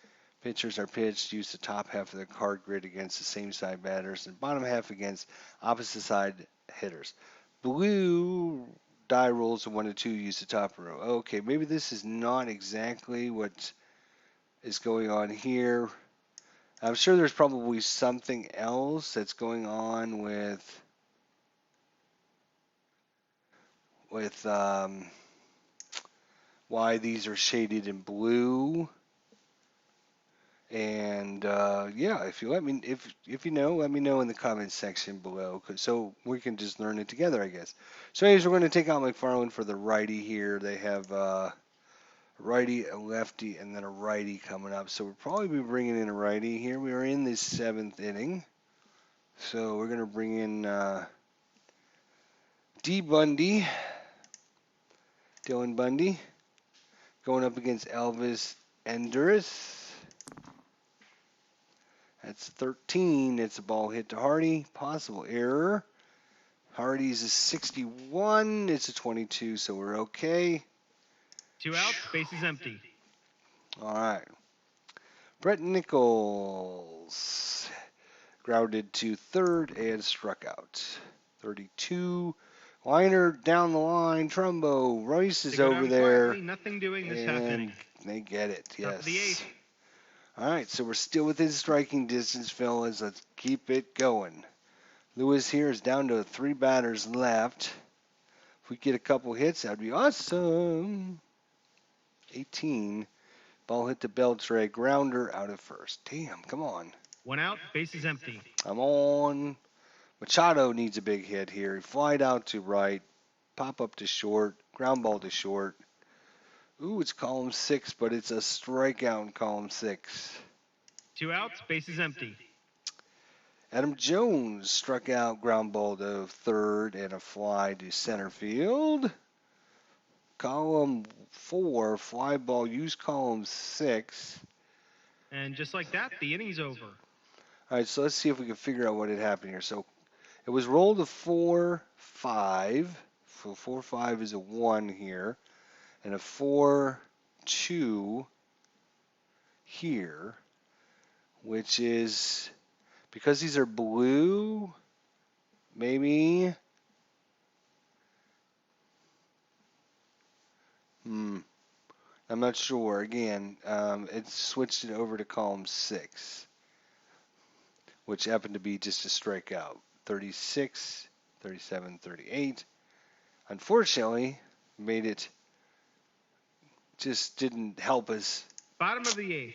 Speaker 1: pitchers are pitched, use the top half of the card grid against the same side batters and bottom half against opposite side hitters. Blue die rules of 1 to 2 use the top row. Okay, maybe this is not exactly what is going on here. I'm sure there's probably something else that's going on with why these are shaded in blue. And yeah, if you let me, if you know, let me know in the comments section below, so we can just learn it together, I guess. So, anyways, we're going to take out McFarland for the righty here. They have a righty, a lefty, and then a righty coming up. So we'll probably be bringing in a righty here. We are in the 7th inning, so we're going to bring in Dylan Bundy, going up against Elvis Endurith. That's 13. It's a ball hit to Hardy. Possible error. Hardy's a 61. It's a 22, so we're okay.
Speaker 2: 2 outs, bases empty.
Speaker 1: All right. Brett Nichols grounded to third and struck out. 32. Liner down the line. Trumbo. Royce is over there.
Speaker 2: Quietly, nothing doing this half inning.
Speaker 1: They get it.
Speaker 2: Top of the
Speaker 1: Yes.
Speaker 2: 8th.
Speaker 1: All right, so we're still within striking distance, fellas. Let's keep it going. Lewis here is down to 3 batters left. If we get a couple hits, that'd be awesome. 18. Ball hit to Beltre. Grounder out of first. Damn, come on.
Speaker 2: 1 out, bases empty.
Speaker 1: Come on. Machado needs a big hit here. He flied out to right, pop up to short, ground ball to short. Ooh, it's column 6, but it's a strikeout in column 6.
Speaker 2: 2 outs, bases empty.
Speaker 1: Adam Jones struck out, ground ball to third, and a fly to center field. Column 4, fly ball, use column 6.
Speaker 2: And just like that, the inning's over.
Speaker 1: All right, so let's see if we can figure out what had happened here. So it was rolled to 4-5. So 4-5 is a 1 here, and a 4-2 here, which is because these are blue, maybe. I'm not sure. Again, it switched it over to column 6, which happened to be just a strikeout. 36, 37, 38. Unfortunately, made it just didn't help us.
Speaker 2: Bottom of the 8th.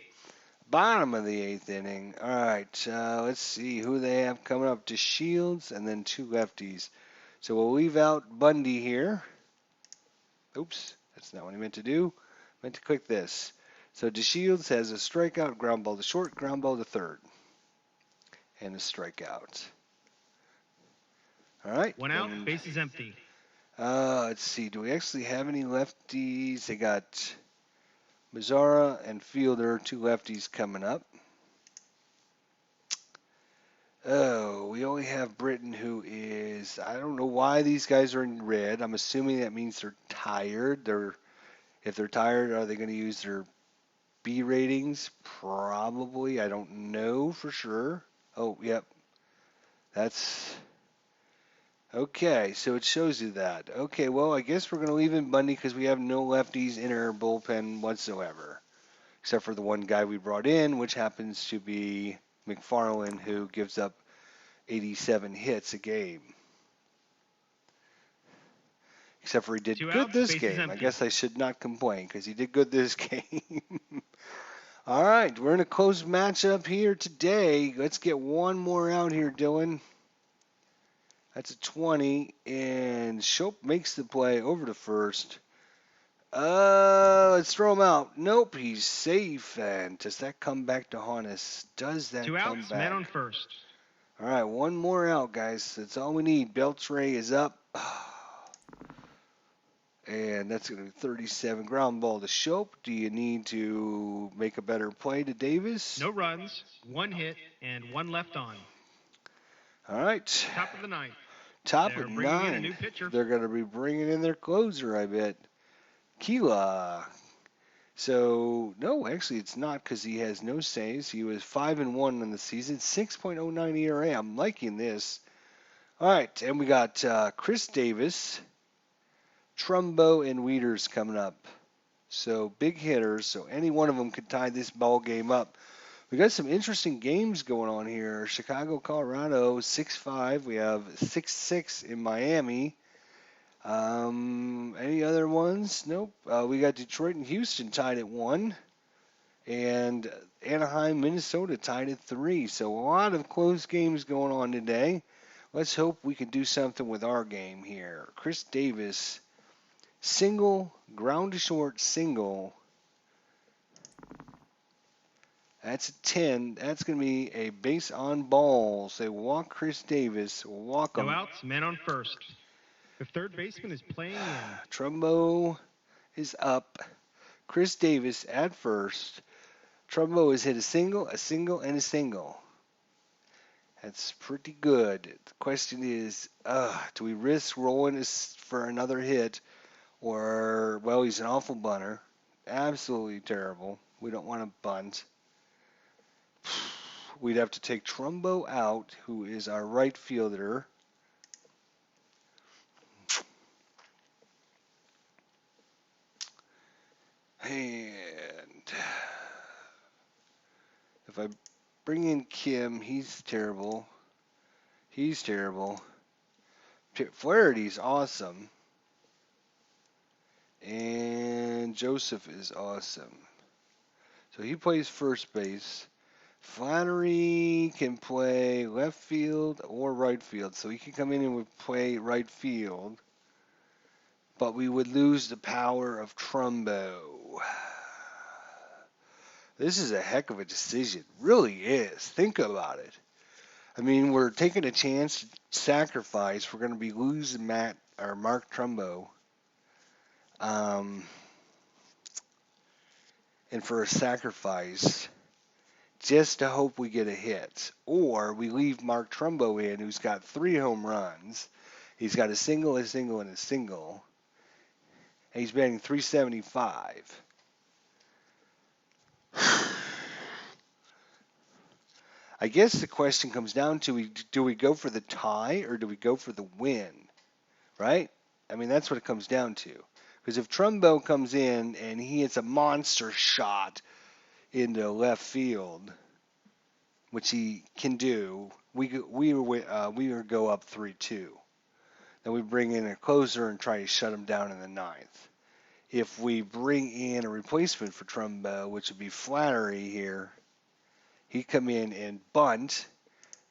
Speaker 1: Bottom of the 8th inning. All right, let's see who they have coming up. To Shields and then 2 lefties. So we'll leave out Bundy here. Oops, that's not what I meant to do. I meant to click this. So DeShields has a strikeout, ground ball to short, ground ball to third, and a strikeout. All right.
Speaker 2: 1 out, bases empty.
Speaker 1: Let's see. Do we actually have any lefties? They got Mazzara and Fielder, 2 lefties coming up. Oh, we only have Britton, who is, I don't know why these guys are in red. I'm assuming that means they're tired. If they're tired, are they going to use their B ratings? Probably. I don't know for sure. Oh, yep. That's okay. So it shows you that. Okay, well, I guess we're going to leave in Bundy because we have no lefties in our bullpen whatsoever, except for the one guy we brought in, which happens to be McFarland, who gives up 87 hits a game. Except for he did
Speaker 2: 2
Speaker 1: good
Speaker 2: outs,
Speaker 1: this
Speaker 2: bases
Speaker 1: game. I
Speaker 2: empty.
Speaker 1: guess I should not complain because he did good this game. All right, we're in a close matchup here today. Let's get one more out here, Dylan. That's a 20, and Shope makes the play over to first. Let's throw him out. Nope, he's safe. And does that come back to haunt us? Does that
Speaker 2: 2
Speaker 1: come
Speaker 2: outs,
Speaker 1: back?
Speaker 2: man on first.
Speaker 1: All right, one more out, guys. That's all we need. Beltray is up. And that's going to be 37. Ground ball to Shope. Do you need to make a better play to Davis?
Speaker 2: No runs, 1 hit, and 1 left on.
Speaker 1: All right.
Speaker 2: Top of the 9th.
Speaker 1: Top
Speaker 2: They're
Speaker 1: of
Speaker 2: bringing in a
Speaker 1: 9.
Speaker 2: new pitcher.
Speaker 1: They're going to be bringing in their closer, I bet. Kila. So, no, actually, it's not because he has no saves. He was 5-1 in the season, 6.09 ERA. I'm liking this. All right, and we got Chris Davis, Trumbo, and Wieters coming up. So, big hitters. So, any one of them could tie this ball game up. We got some interesting games going on here. Chicago, Colorado, 6-5. We have 6-6 in Miami. Any other ones? Nope. We got Detroit and Houston tied at 1, and Anaheim, Minnesota tied at 3. So a lot of close games going on today. Let's hope we can do something with our game here. Chris Davis, single, ground to short, single. That's a 10. That's going to be a base on balls. They walk Chris Davis. Walk him.
Speaker 2: No outs, man on first. The third baseman is playing in.
Speaker 1: Trumbo is up. Chris Davis at first. Trumbo has hit a single, and a single. That's pretty good. The question is, do we risk rolling this for another hit? Or, well, he's an awful bunter. Absolutely terrible. We don't want to bunt. We'd have to take Trumbo out, who is our right fielder. And if I bring in Kim, he's terrible. He's terrible. Flaherty's awesome. And Joseph is awesome. So he plays first base. Flannery can play left field or right field, so he can come in and would play right field, but we would lose the power of Trumbo. This is a heck of a decision. Really is. Think about it. I mean, we're taking a chance to sacrifice. We're going to be losing Matt or Mark Trumbo. Um, and for a sacrifice, just to hope we get a hit. Or we leave Mark Trumbo in, who's got 3 home runs. He's got a single, a single, and a single. And he's batting 375. I guess the question comes down to, do we go for the tie or do we go for the win? Right? I mean, that's what it comes down to. Because if Trumbo comes in and he hits a monster shot into left field, which he can do, we would go up 3-2. Then we bring in a closer and try to shut him down in the ninth. If we bring in a replacement for Trumbo, which would be Flannery here, he come in and bunt,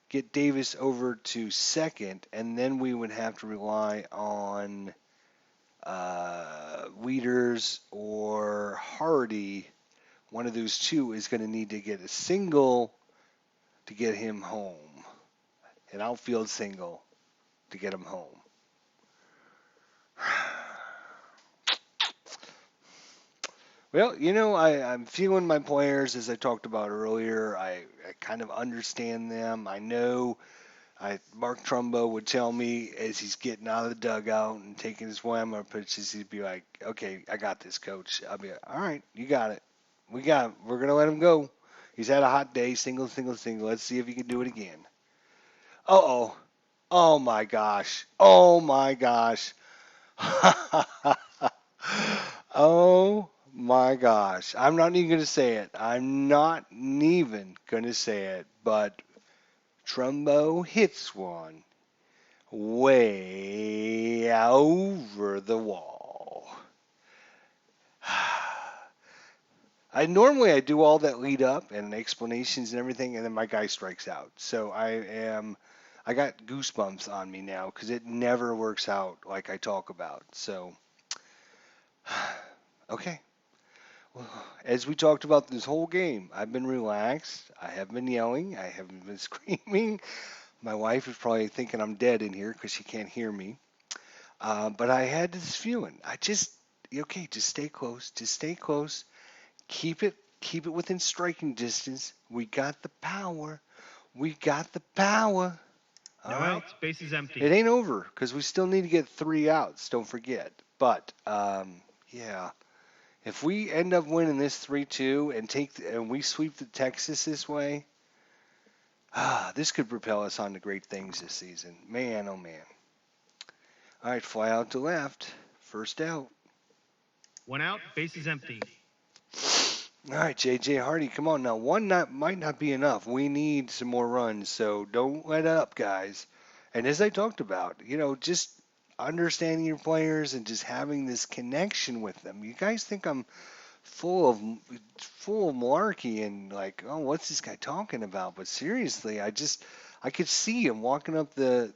Speaker 1: get Davis over to second, and then we would have to rely on Wieters or Hardy. One of those two is going to need to get a single to get him home, an outfield single to get him home. Well, I'm feeling my players as I talked about earlier. I kind of understand them. I know Mark Trumbo would tell me as he's getting out of the dugout and taking his whammer pitches, he'd be like, "Okay, I got this, coach." I'll be like, "All right, you got it. We're gonna let him go. He's had a hot day. Single, single, single. Let's see if he can do it again." Uh-oh. Oh my gosh. Oh my gosh. Oh my gosh. I'm not even going to say it. I'm not even going to say it. But Trumbo hits one way over the wall. I do all that lead up and explanations and everything, and then my guy strikes out. So I got goosebumps on me now because it never works out like I talk about. So, okay. Well, as we talked about this whole game, I've been relaxed. I haven't been yelling. I haven't been screaming. My wife is probably thinking I'm dead in here because she can't hear me. But I had this feeling. Okay, just stay close. Just stay close. Keep it within striking distance. We got the power. We got the power.
Speaker 2: No
Speaker 1: All right.
Speaker 2: outs, bases empty.
Speaker 1: It ain't over because we still need to get 3 outs. Don't forget. But yeah, if we end up winning this 3-2 and we sweep the Texas this way, this could propel us on to great things this season. Man, oh man. All right, fly out to left. First out.
Speaker 2: 1 out, bases empty.
Speaker 1: All right, J.J. Hardy, come on now. Might not be enough. We need some more runs, so don't let up, guys. And as I talked about, just understanding your players and just having this connection with them. You guys think I'm full of malarkey and like, oh, what's this guy talking about? But seriously, I could see him walking up the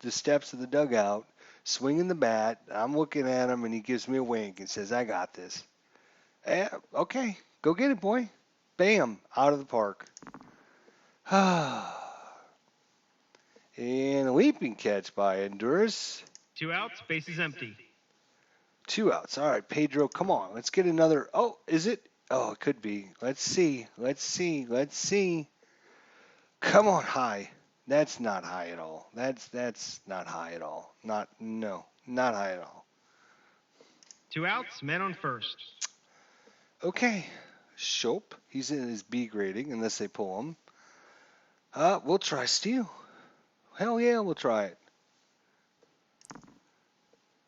Speaker 1: steps of the dugout, swinging the bat. I'm looking at him, and he gives me a wink and says, "I got this." Okay, go get it, boy. Bam, out of the park. And a leaping catch by Honduras.
Speaker 2: 2 outs, bases empty.
Speaker 1: 2 outs. All right, Pedro, come on. Let's get another. Oh, is it? Oh, it could be. Let's see. Let's see. Let's see. Come on, high. That's not high at all. That's not high at all. Not high at all.
Speaker 2: 2 outs, men on first.
Speaker 1: Okay. Shope. He's in his B grading unless they pull him. We'll try steal. Hell yeah, we'll try it.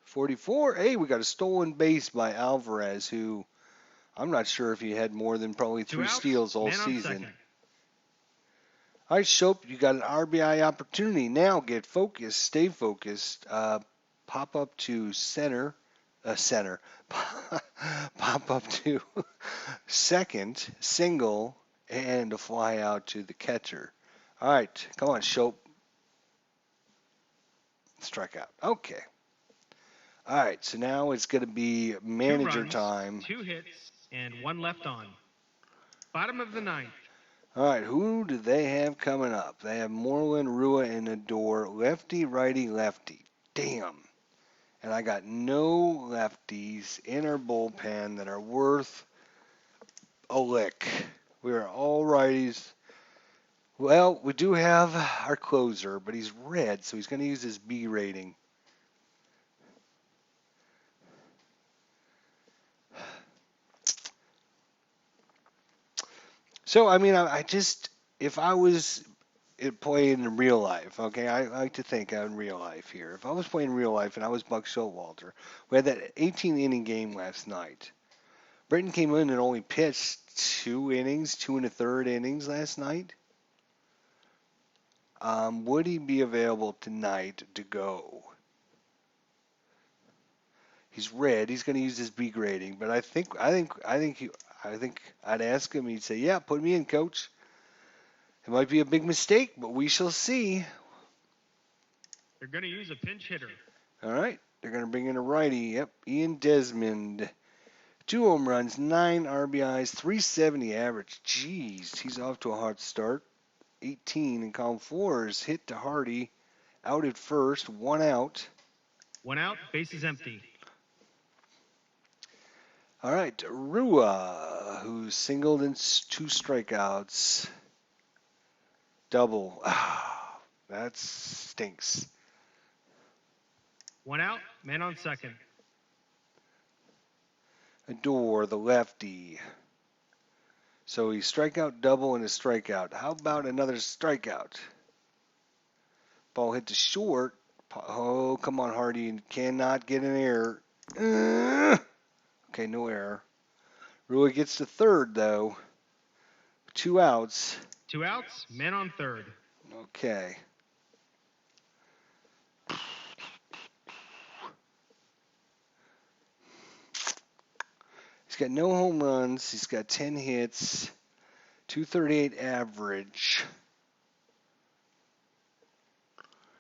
Speaker 1: 44. Hey, we got a stolen base by Alvarez, who I'm not sure if he had more than probably
Speaker 2: 2
Speaker 1: three
Speaker 2: outs,
Speaker 1: steals all
Speaker 2: man on
Speaker 1: season.
Speaker 2: second.
Speaker 1: All right, Shope, you got an RBI opportunity. Now get focused. Stay focused. Pop up to center. Pop up to second, single, and a fly out to the catcher. All right, come on, Shope. Strike out. Okay. All right, so now it's going to be
Speaker 2: 2
Speaker 1: manager
Speaker 2: runs,
Speaker 1: time.
Speaker 2: 2 hits, and 1 left on. Bottom of the ninth.
Speaker 1: All right, who do they have coming up? They have Moreland, Rua, and Adore. Lefty, righty, lefty. Damn. And I got no lefties in our bullpen that are worth a lick. We are all righties. Well, we do have our closer, but he's red, so he's going to use his B rating. So, I mean, I just, if I was playing in real life, okay, I like to think in real life here. If I was playing real life and I was Buck Showalter, we had that 18 inning game last night. Britton came in and only pitched 2 innings, 2 1/3 innings last night. Would he be available tonight to go? He's red. He's going to use his B grading, but I think I'd ask him. He'd say, "Yeah, put me in, coach." It might be a big mistake, but we shall see.
Speaker 2: They're going to use a pinch hitter.
Speaker 1: All right, they're going to bring in a righty. Yep, Ian Desmond. 2 home runs, 9 RBIs, 370 average. Jeez, he's off to a hot start. 18 in column fours. Hit to Hardy. Out at first. 1 out.
Speaker 2: 1 out, bases empty.
Speaker 1: All right, Rua, who singled in 2 strikeouts. Double. Ah, that stinks.
Speaker 2: 1 out, man on second.
Speaker 1: Adore, the lefty. So he strikeout, double, and a strikeout. How about another strikeout? Ball hit to short. Oh, come on, Hardy. Cannot get an error. Okay, no error. Rua gets to third, though. 2 outs.
Speaker 2: 2 outs, man on third.
Speaker 1: Okay. He's got no home runs. He's got 10 hits, 238 average.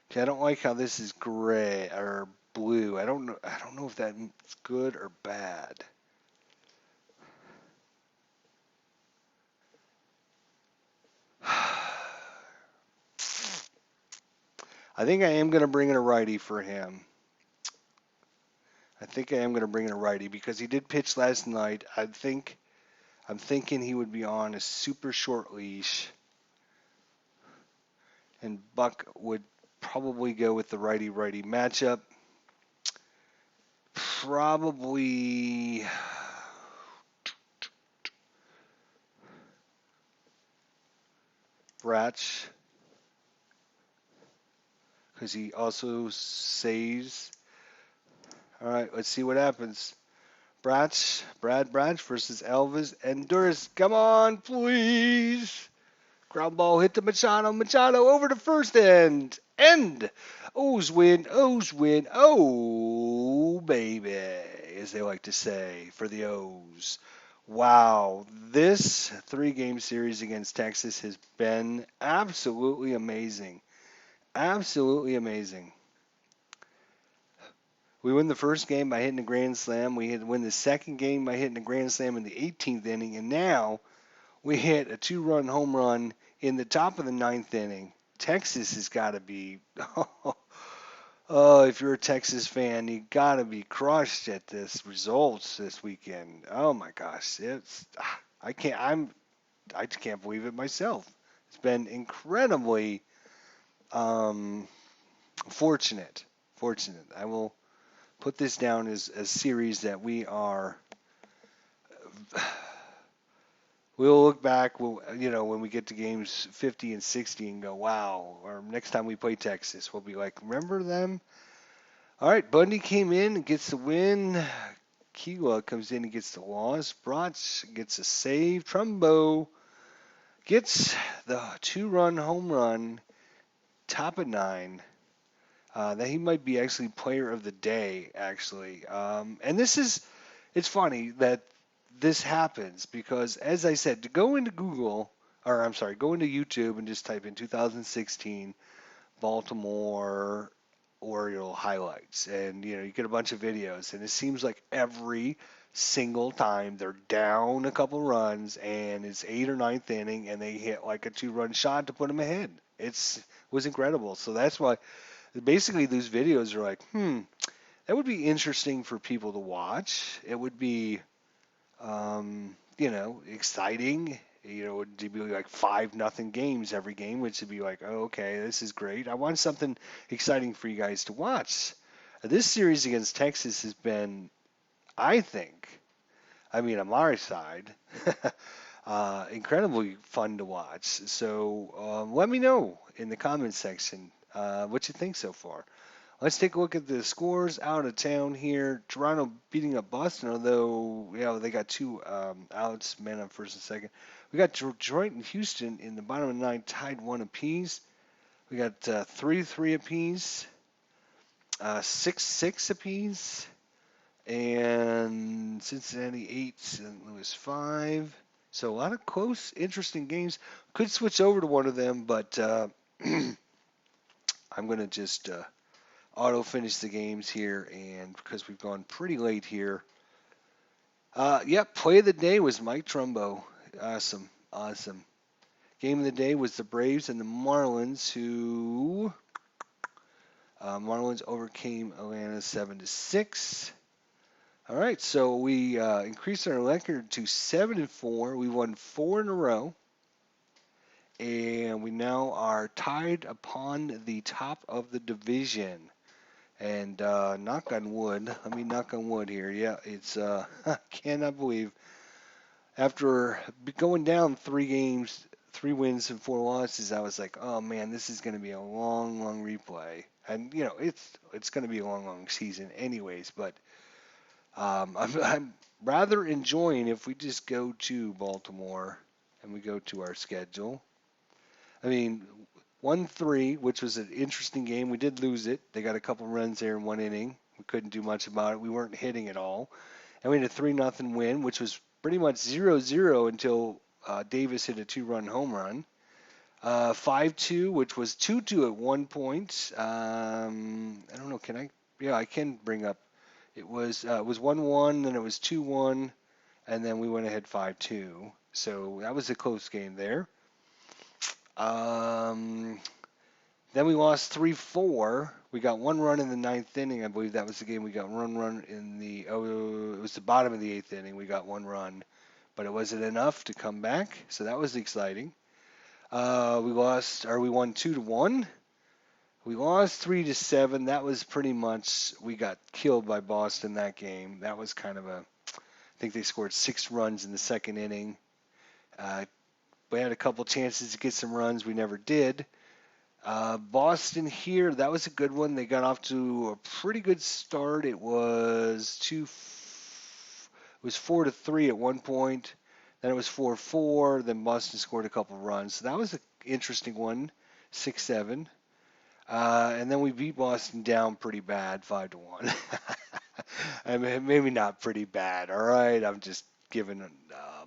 Speaker 1: Okay, I don't like how this is gray or blue. I don't know. I don't know if that's good or bad. I think I am going to bring in a righty for him. I think I am going to bring in a righty because he did pitch last night. I'm thinking he would be on a super short leash, and Buck would probably go with the righty-righty matchup. Probably Bratch, because he also saves. All right, let's see what happens. Brad Bratch versus Elvis Endurance. Come on, please. Ground ball hit to Machado. Machado over to first end. O's win. O's win. Oh, baby, as they like to say for the O's. Wow, this 3-game series against Texas has been absolutely amazing. Absolutely amazing. We win the first game by hitting a grand slam. We win the second game by hitting a grand slam in the 18th inning. And now we hit a 2-run home run in the top of the 9th inning. Texas has got to be, oh, if you're a Texas fan, you got to be crushed at this results this weekend. Oh my gosh, I just can't believe it myself. It's been incredibly fortunate. Fortunate. I will put this down as a series that we'll look back, when we get to games 50 and 60 and go, wow, or next time we play Texas, we'll be like, remember them? All right, Bundy came in and gets the win. Kila comes in and gets the loss. Brotz gets a save. Trumbo gets the 2-run home run, top of 9. That he might be actually player of the day, actually. And it's funny that this happens because, as I said, to go into Google or I'm sorry, go into YouTube and just type in 2016 Baltimore Oriole highlights, and you get a bunch of videos, and it seems like every single time they're down a couple runs, and it's eighth or ninth inning, and they hit like a two-run shot to put them ahead. It was incredible. So that's why basically these videos are like, that would be interesting for people to watch. It would be exciting. It'd be like 5-0 games every game, which would be like, oh, okay, this is great. I want something exciting for you guys to watch. This series against Texas has been, I think, I mean, on our side, incredibly fun to watch. So let me know in the comments section what you think so far. Let's take a look at the scores out of town here. Toronto beating up Boston, although they got two outs, men on first and second. We got Detroit and Houston in the bottom of the ninth, tied one apiece. We got 3-3 apiece, 6-6 apiece, and Cincinnati 8, St. Louis 5. So a lot of close, interesting games. Could switch over to one of them, but I'm going to just auto finish the games here, and because we've gone pretty late here. Yep, play of the day was Mike Trumbo. Awesome, awesome. Game of the day was the Braves and the Marlins, who Marlins overcame Atlanta 7-6. All right, so we increased our record to 7-4. We won 4 in a row, and we now are tied upon the top of the division. And knock on wood, let me knock on wood here. Yeah, it's I cannot believe after going down 3 games, 3 wins and 4 losses, I was like, oh man, this is going to be a long, long replay. And it's going to be a long, long season anyways. But I'm rather enjoying if we just go to Baltimore and we go to our schedule. I mean, 1-3, which was an interesting game. We did lose it. They got a couple runs there in one inning. We couldn't do much about it. We weren't hitting at all. And we had a 3-0 win, which was pretty much 0-0 until Davis hit a 2-run home run. 5-2, which was 2-2 at one point. I don't know. Can I? Yeah, I can bring up. It was 1-1, then it was 2-1, and then we went ahead 5-2. So that was a close game there. Um, then we lost 3-4. We got 1 run in the ninth inning. I believe that was the game we got 1 run in the. Oh, it was the bottom of the eighth inning. We got 1 run, but it wasn't enough to come back. So that was exciting. We won 2-1. We lost 3-7. That was pretty much we got killed by Boston that game. That was kind of a. I think they scored 6 runs in the second inning. We had a couple chances to get some runs. We never did. Boston here, that was a good one. They got off to a pretty good start. It was 4-3 at one point. Then it was 4-4. Then Boston scored a couple runs. So that was an interesting one, 6-7. And then we beat Boston down pretty bad, 5-1. I mean, maybe not pretty bad. All right, I'm just giving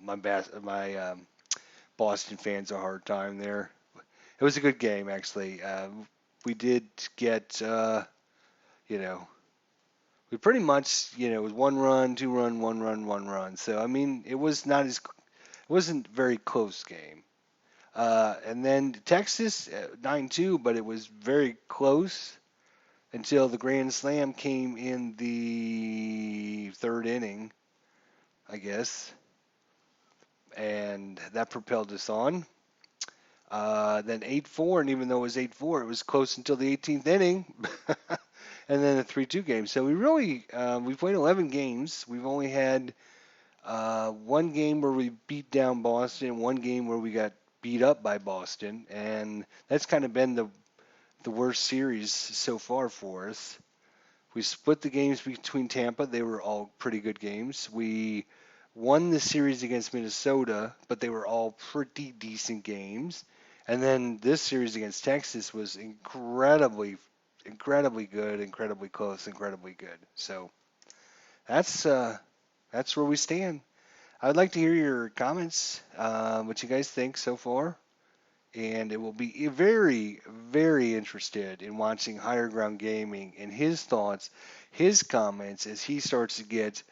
Speaker 1: my Boston fans a hard time there. It was a good game, actually. We did get, we pretty much, it was 1 run, 2 run, 1 run, 1 run. So I mean, it wasn't a very close game. And then Texas 9-2, but it was very close until the grand slam came in the third inning, I guess, and that propelled us on. Then 8-4, and even though it was 8-4, it was close until the 18th inning, and then a 3-2 game. So we played 11 games. We've only had 1 game where we beat down Boston, 1 game where we got beat up by Boston, and that's kind of been the worst series so far for us. We split the games between Tampa. They were all pretty good games. We won the series against Minnesota, but they were all pretty decent games. And then this series against Texas was incredibly, incredibly good, incredibly close, incredibly good. So that's where we stand. I'd like to hear your comments, what you guys think so far, and it will be very, very interested in watching Higher Ground Gaming and his thoughts, his comments as he starts to get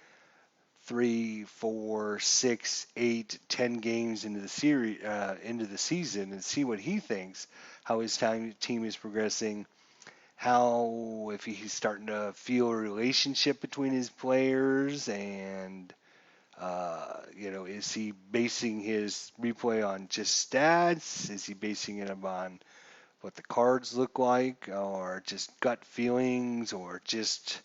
Speaker 1: 3, 4, 6, 8, 10 games into the series, into the season, and see what he thinks, how his team is progressing, how if he's starting to feel a relationship between his players, and is he basing his replay on just stats? Is he basing it on what the cards look like, or just gut feelings, or just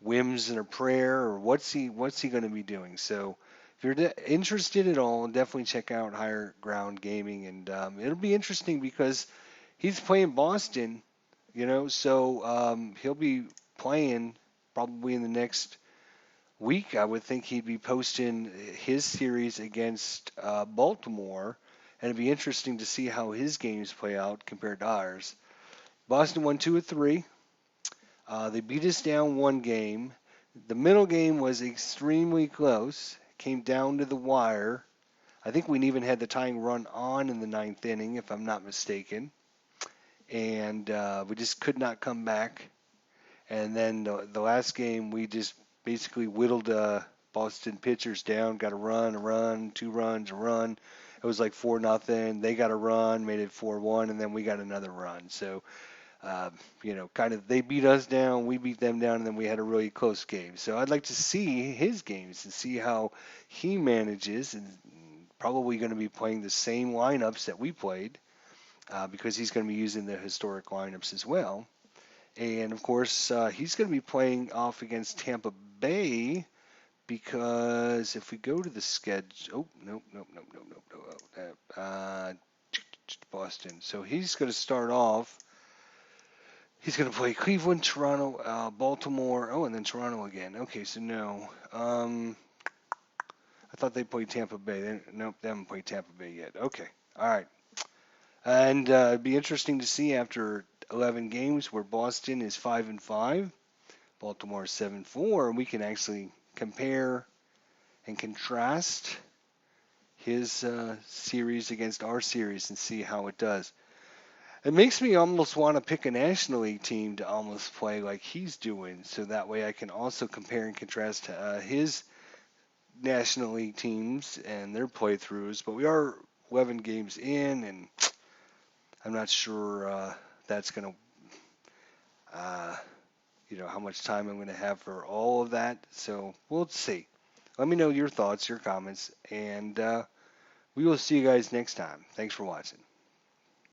Speaker 1: whims and a prayer, or what's he going to be doing? So if you're interested at all, definitely check out Higher Ground Gaming, and it'll be interesting because he's playing Boston, so he'll be playing probably in the next week. I would think he'd be posting his series against Baltimore, and it'd be interesting to see how his games play out compared to ours. Boston won 2 of 3. They beat us down one game. The middle game was extremely close. Came down to the wire. I think we even had the tying run on in the ninth inning, if I'm not mistaken. And we just could not come back. And then the last game, we just basically whittled Boston pitchers down. Got a run, 2 runs, a run. It was like 4-0. They got a run, made it 4-1, and then we got another run. So kind of they beat us down, we beat them down, and then we had a really close game. So I'd like to see his games and see how he manages, and probably going to be playing the same lineups that we played because he's going to be using the historic lineups as well. And of course, he's going to be playing off against Tampa Bay because if we go to the schedule, oh no no no no no no, Boston. So he's going to start off. He's going to play Cleveland, Toronto, Baltimore. Oh, and then Toronto again. Okay, so no. I thought they played Tampa Bay. Nope, they haven't played Tampa Bay yet. Okay, all right. And it'd be interesting to see after 11 games where Boston is 5-5, Baltimore is 7-4, and we can actually compare and contrast his series against our series and see how it does. It makes me almost want to pick a National League team to almost play like he's doing, so that way I can also compare and contrast his National League teams and their playthroughs. But we are 11 games in, and I'm not sure that's going to, how much time I'm going to have for all of that. So we'll see. Let me know your thoughts, your comments, and we will see you guys next time. Thanks for watching.